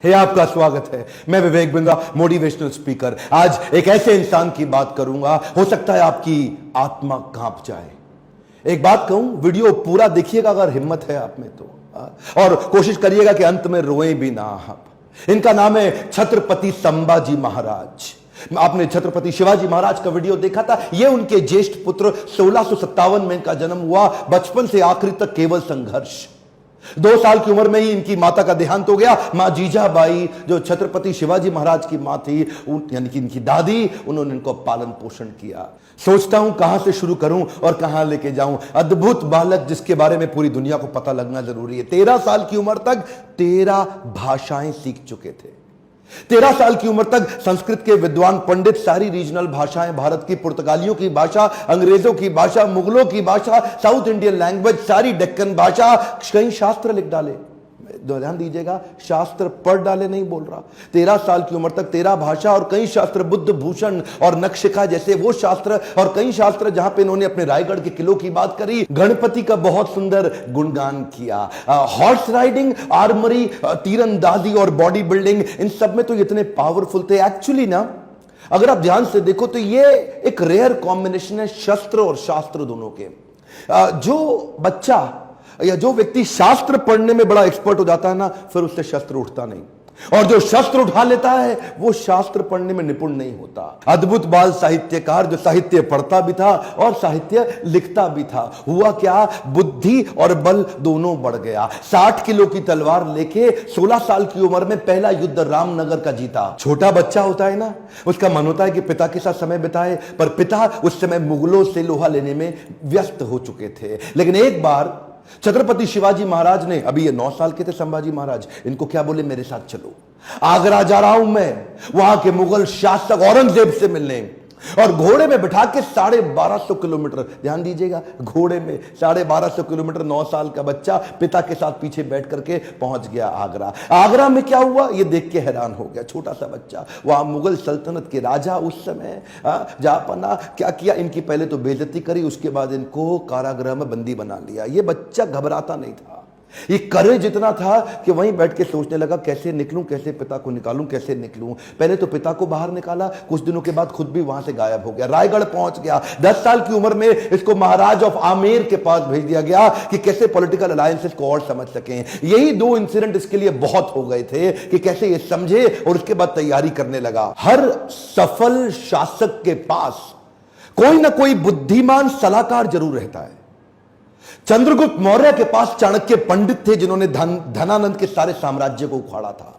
आपका स्वागत है। मैं विवेक बिंद्रा, मोटिवेशनल स्पीकर। आज एक ऐसे इंसान की बात करूंगा, हो सकता है आपकी आत्मा कांप जाए। एक बात कहूं, वीडियो पूरा देखिएगा अगर हिम्मत है आप में तो, और कोशिश करिएगा कि अंत में रोएं भी ना आप। इनका नाम है छत्रपति संभाजी महाराज। आपने छत्रपति शिवाजी महाराज का वीडियो देखा था। यह उनके ज्येष्ठ पुत्र 1657 में इनका जन्म हुआ। बचपन से आखिरी तक केवल संघर्ष। 2 साल की उम्र में ही इनकी माता का देहांत हो गया। मां जीजाबाई, जो छत्रपति शिवाजी महाराज की मां थी, यानी कि इनकी दादी, उन्होंने इनको पालन पोषण किया। सोचता हूं कहां से शुरू करूं और कहां लेके जाऊं। अद्भुत बालक जिसके बारे में पूरी दुनिया को पता लगना जरूरी है। 13 साल की उम्र तक 13 भाषाएं सीख चुके थे। 13 साल की उम्र तक संस्कृत के विद्वान पंडित सारी रीजनल भाषाएं, भारत की पुर्तगालियों की भाषा, अंग्रेजों की भाषा, मुगलों की भाषा, साउथ इंडियन लैंग्वेज, सारी डेक्कन भाषा, कई शास्त्र लिख डाले। ध्यान दीजिएगा, शास्त्र पढ़ डाले नहीं बोल रहा। 13 साल की उम्र तक 13 भाषा और कई शास्त्र, बुद्ध भूषण और नखशिखा जैसे वो शास्त्र, और कई शास्त्र जहां पे इन्होंने अपने रायगढ़ के किलों की बात करी, गणपति का बहुत सुंदर गुणगान किया। हॉर्स राइडिंग, आर्मरी, तीरंदाजी और बॉडी बिल्डिंग, इन सब में तो इतने पावरफुल थे। एक्चुअली ना, अगर आप ध्यान से देखो तो ये एक रेयर कॉम्बिनेशन है शस्त्र और शास्त्र दोनों के। जो बच्चा या जो व्यक्ति शास्त्र पढ़ने में बड़ा एक्सपर्ट हो जाता है ना, फिर उससे शस्त्र उठता नहीं, और जो शस्त्र उठा लेता है वो शास्त्र पढ़ने में निपुण नहीं होता। अद्भुत बाल साहित्यकार, जो साहित्य पढ़ता भी था और साहित्य लिखता भी था। हुआ क्या, बुद्धि और बल दोनों बढ़ गया। 60 किलो की तलवार लेके 16 साल की उम्र में पहला युद्ध रामनगर का जीता। छोटा बच्चा होता है ना, उसका मन होता है कि पिता के साथ समय बिताए, पर पिता उस समय मुगलों से लोहा लेने में व्यस्त हो चुके थे। लेकिन एक बार छत्रपति शिवाजी महाराज ने, अभी ये 9 साल के थे संभाजी महाराज, इनको क्या बोले, मेरे साथ चलो, आगरा जा रहा हूं मैं, वहां के मुगल शासक औरंगजेब से मिलने। और घोड़े में बिठा के 1250 किलोमीटर, ध्यान दीजिएगा, घोड़े में 1250 किलोमीटर 9 साल का बच्चा पिता के साथ पीछे बैठ करके पहुंच गया आगरा। आगरा में क्या हुआ ये देख के हैरान हो गया, छोटा सा बच्चा। वहां मुगल सल्तनत के राजा उस समय जापना क्या किया, इनकी पहले तो बेइज्जती करी, उसके बाद इनको कारागृह में बंदी बना लिया। ये बच्चा घबराता नहीं था, ये करेज इतना था कि वहीं बैठ के सोचने लगा, कैसे निकलूं, कैसे पिता को निकालूं, कैसे निकलूं। पहले तो पिता को बाहर निकाला, कुछ दिनों के बाद खुद भी वहां से गायब हो गया, रायगढ़ पहुंच गया। 10 साल की उम्र में इसको महाराज ऑफ आमेर के पास भेज दिया गया कि कैसे पॉलिटिकल अलायंसेस को और समझ सकें। यही 2 इंसिडेंट इसके लिए बहुत हो गए थे कि कैसे ये समझे, और उसके बाद तैयारी करने लगा। हर सफल शासक के पास कोई ना कोई बुद्धिमान सलाहकार जरूर रहता है। चंद्रगुप्त मौर्य के पास चाणक्य पंडित थे, जिन्होंने धनानंद के सारे साम्राज्य को उखाड़ा था।